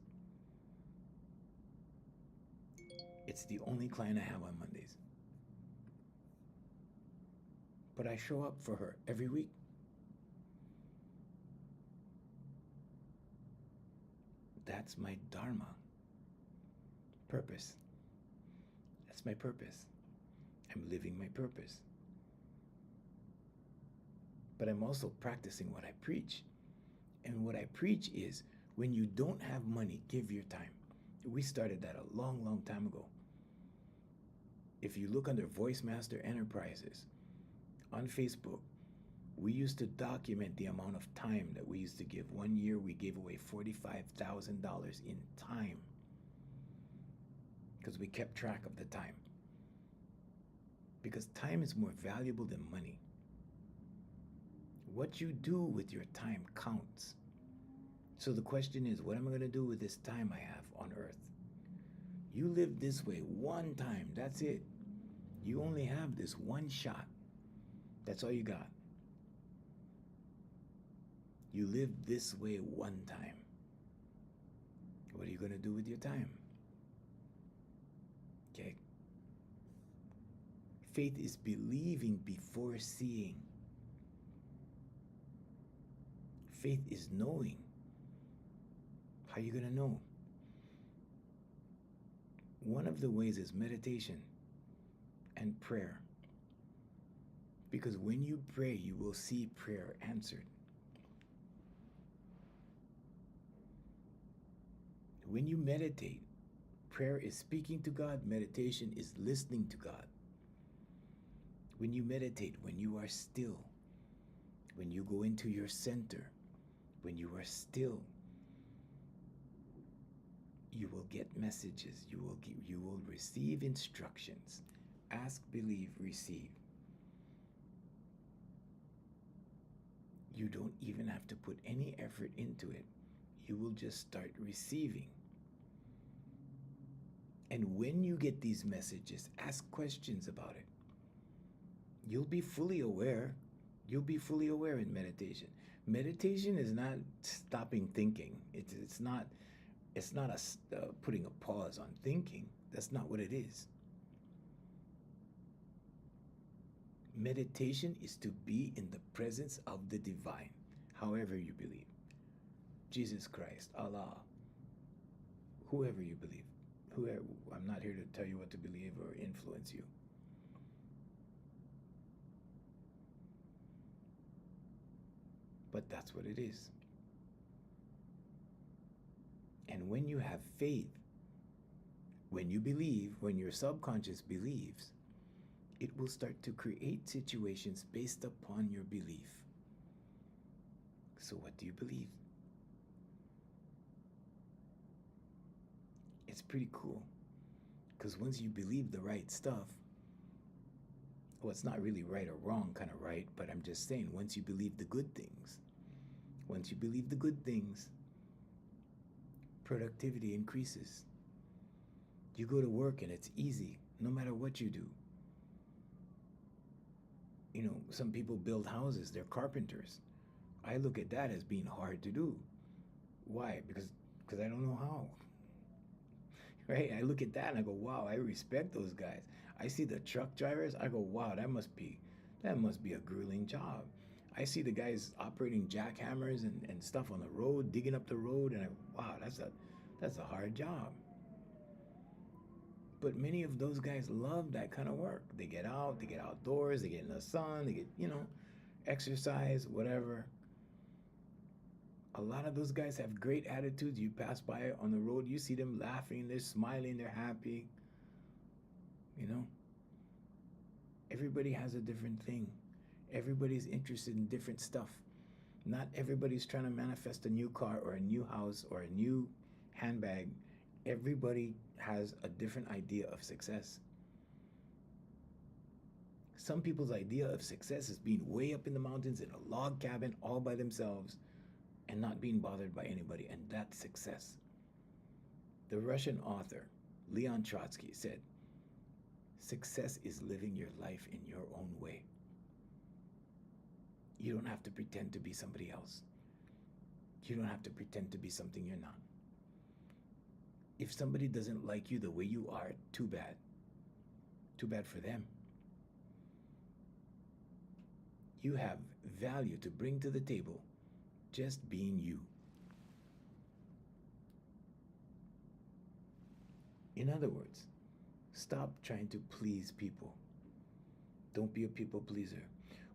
It's the only client I have on Mondays. But I show up for her every week. That's my dharma. Purpose. That's my purpose. I'm living my purpose. But I'm also practicing what I preach. And what I preach is, when you don't have money, give your time. We started that a long, long time ago. If you look under Voicemaster Enterprises on Facebook, we used to document the amount of time that we used to give. One year we gave away $45,000 in time because we kept track of the time. Because time is more valuable than money. What you do with your time counts. So the question is, what am I going to do with this time I have on earth? You live this way one time, that's it. You only have this one shot. That's all you got. You live this way one time. What are you going to do with your time? Okay. Faith is believing before seeing. Faith is knowing. How are you going to know? One of the ways is meditation and prayer. Because when you pray, you will see prayer answered. When you meditate, prayer is speaking to God, meditation is listening to God. When you meditate, when you are still, when you go into your center, when you are still, you will get messages, you will receive instructions. Ask, believe, receive. You don't even have to put any effort into it. You will just start receiving. And when you get these messages, ask questions about it. You'll be fully aware. You'll be fully aware in meditation. Meditation is not stopping thinking. It's not putting a pause on thinking. That's not what it is. Meditation is to be in the presence of the divine, however you believe. Jesus Christ, Allah, whoever you believe. Whoever, I'm not here to tell you what to believe or influence you. But that's what it is. And when you have faith, when you believe, when your subconscious believes, it will start to create situations based upon your belief. So what do you believe? It's pretty cool. Because once you believe the right stuff, well, it's not really right or wrong kind of right, but I'm just saying, once you believe the good things, productivity increases. You go to work and it's easy, no matter what you do. You know, some people build houses, they're carpenters. I look at that as being hard to do. Why? Because I don't know how. Right? I look at that and I go, wow, I respect those guys. I see the truck drivers, I go, wow, that must be a grueling job. I see the guys operating jackhammers and stuff on the road, digging up the road, and wow, that's a hard job. But many of those guys love that kind of work. They get out, they get outdoors, they get in the sun, they get, exercise, whatever. A lot of those guys have great attitudes. You pass by on the road, you see them laughing, they're smiling, they're happy. Everybody has a different thing. Everybody's interested in different stuff. Not everybody's trying to manifest a new car or a new house or a new handbag. Everybody has a different idea of success. Some people's idea of success is being way up in the mountains in a log cabin all by themselves and not being bothered by anybody, and that's success. The Russian author, Leon Trotsky, said, "Success is living your life in your own way." You don't have to pretend to be somebody else. You don't have to pretend to be something you're not. If somebody doesn't like you the way you are, too bad. Too bad for them. You have value to bring to the table just being you. In other words, stop trying to please people. Don't be a people pleaser.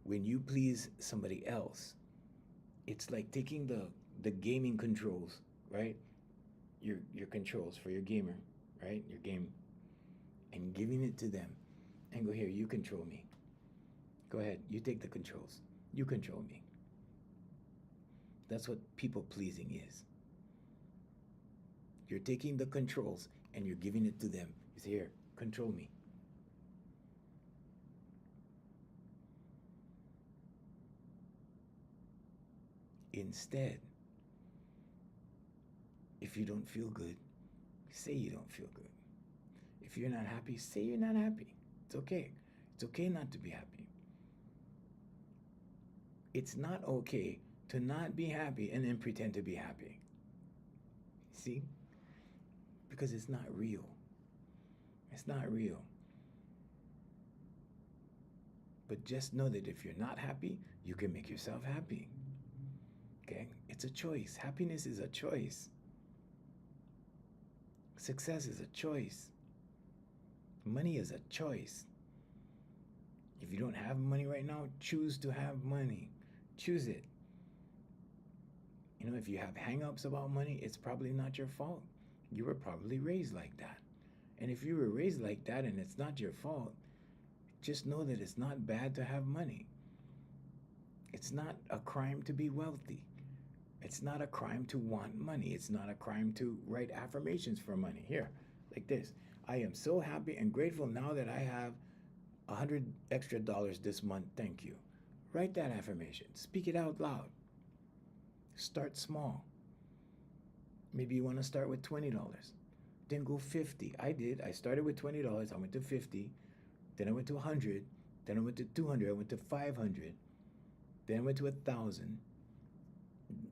When you please somebody else, it's like taking the gaming controls, right? Your controls for your gamer, right? Your game, and giving it to them and go, here, you control me. Go ahead, you take the controls. You control me. That's what people pleasing is. You're taking the controls and you're giving it to them. You say, here, control me. Instead, if you don't feel good, say you don't feel good. If you're not happy, say you're not happy. It's okay. It's okay not to be happy. It's not okay to not be happy and then pretend to be happy. See? Because it's not real. It's not real. But just know that if you're not happy, you can make yourself happy. Okay? It's a choice. Happiness is a choice. Success is a choice. Money is a choice. If you don't have money right now, choose to have money. Choose it. You know, if you have hang-ups about money, it's probably not your fault. You were probably raised like that. And if you were raised like that and it's not your fault, just know that it's not bad to have money. It's not a crime to be wealthy. It's not a crime to want money. It's not a crime to write affirmations for money. Here, like this. I am so happy and grateful now that I have $100 extra this month. Thank you. Write that affirmation. Speak it out loud. Start small. Maybe you want to start with $20. Then go 50. I did. I started with $20. I went to 50. Then I went to 100. Then I went to 200. I went to 500. Then I went to 1,000.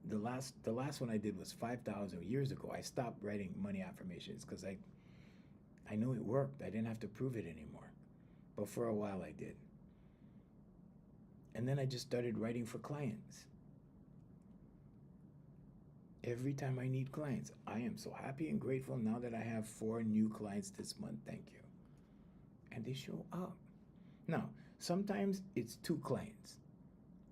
The last one I did was 5,000 years ago. I stopped writing money affirmations because I know it worked. I didn't have to prove it anymore. But for a while I did. And then I just started writing for clients. Every time I need clients, I am so happy and grateful now that I have 4 new clients this month. Thank you. And they show up. Now, sometimes it's 2 clients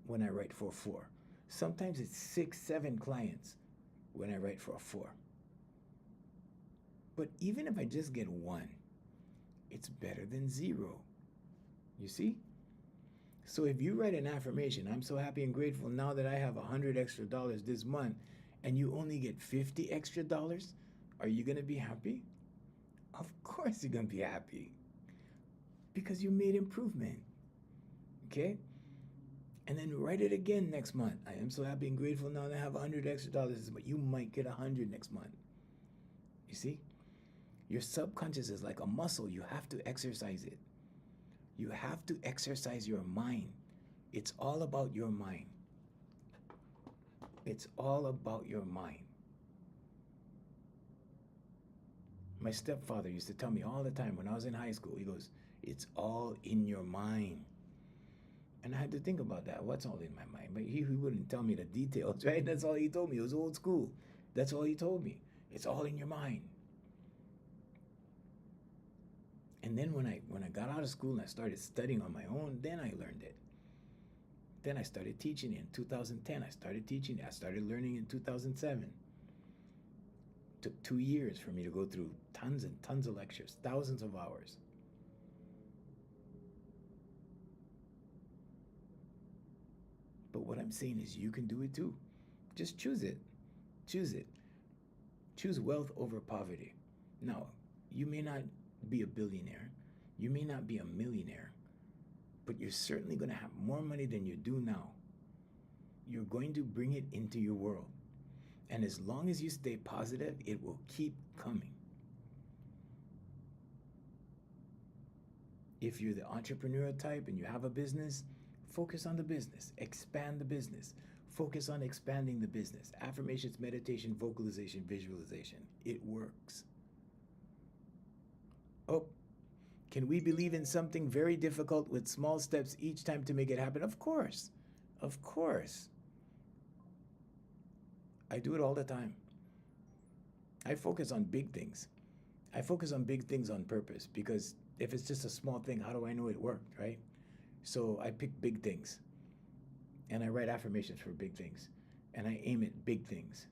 when I write for 4. Sometimes it's 6, 7 clients when I write for a 4. But even if I just get 1, it's better than 0. You see? So if you write an affirmation, I'm so happy and grateful now that I have $100 extra this month, and you only get $50 extra, are you going to be happy? Of course you're going to be happy. Because you made improvement. Okay? And then write it again next month. I am so happy and grateful now that I have $100 extra, but you might get 100 next month. You see? Your subconscious is like a muscle. You have to exercise it. You have to exercise your mind. It's all about your mind. It's all about your mind. My stepfather used to tell me all the time when I was in high school, he goes, it's all in your mind. And I had to think about that. What's all in my mind? But he wouldn't tell me the details, right? That's all he told me. It was old school. That's all he told me. It's all in your mind. And then when I got out of school and I started studying on my own, then I learned it. Then I started teaching in 2010. I started teaching. I started learning in 2007. It took 2 years for me to go through tons and tons of lectures, thousands of hours. But what I'm saying is you can do it too. Just choose it. Choose it. Choose wealth over poverty. Now, you may not be a billionaire. You may not be a millionaire. But you're certainly going to have more money than you do now. You're going to bring it into your world. And as long as you stay positive, it will keep coming. If you're the entrepreneurial type and you have a business, focus on the business. Expand the business. Focus on expanding the business. Affirmations, meditation, vocalization, visualization. It works. Oh, can we believe in something very difficult with small steps each time to make it happen? Of course. Of course. I do it all the time. I focus on big things. I focus on big things on purpose because if it's just a small thing, how do I know it worked, right? So I pick big things and I write affirmations for big things and I aim at big things.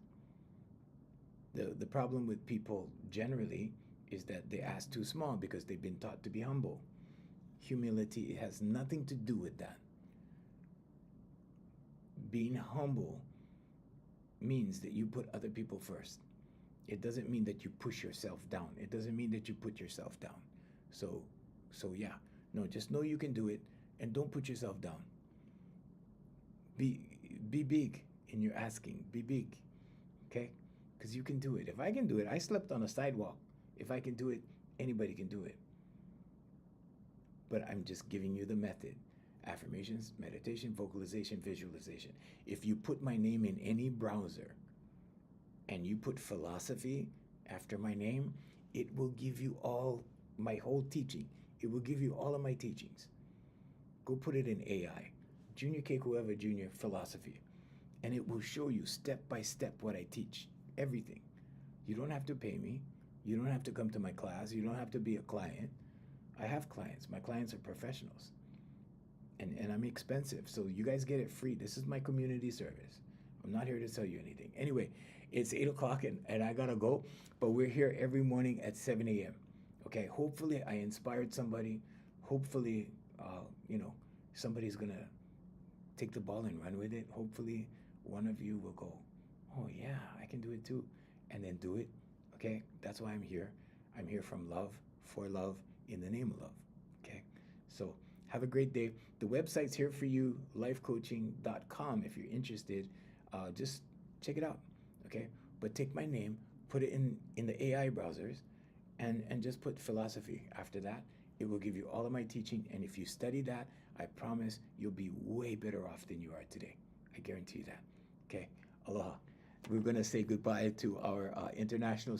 The problem with people generally is that they ask too small because they've been taught to be humble. Humility has nothing to do with that. Being humble means that you put other people first. It doesn't mean that you push yourself down. It doesn't mean that you put yourself down. So yeah, no, just know you can do it and don't put yourself down. Be big in your asking. Be big, okay? Because you can do it. If I can do it, I slept on a sidewalk. If I can do it, anybody can do it. But I'm just giving you the method. Affirmations, meditation, vocalization, visualization. If you put my name in any browser and you put philosophy after my name, it will give you all my whole teaching. It will give you all of my teachings. Go put it in AI, Junior Kekuewa Jr. philosophy, and it will show you step by step what I teach, everything. You don't have to pay me. You don't have to come to my class. You don't have to be a client. I have clients. My clients are professionals. And I'm expensive, so you guys get it free. This is my community service. I'm not here to sell you anything. Anyway, it's 8 o'clock and I gotta go, but we're here every morning at 7 a.m. Okay, hopefully I inspired somebody. Hopefully, somebody's gonna take the ball and run with it. Hopefully one of you will go, oh yeah, I can do it too, and then do it. Okay, that's why I'm here. I'm here from love, for love, in the name of love. Okay, so have a great day. The website's here for you, lifecoaching.com. If you're interested, just check it out, okay? But take my name, put it in the AI browsers, and just put philosophy after that. It will give you all of my teaching, and if you study that, I promise you'll be way better off than you are today. I guarantee you that, okay? Aloha. We're gonna say goodbye to our international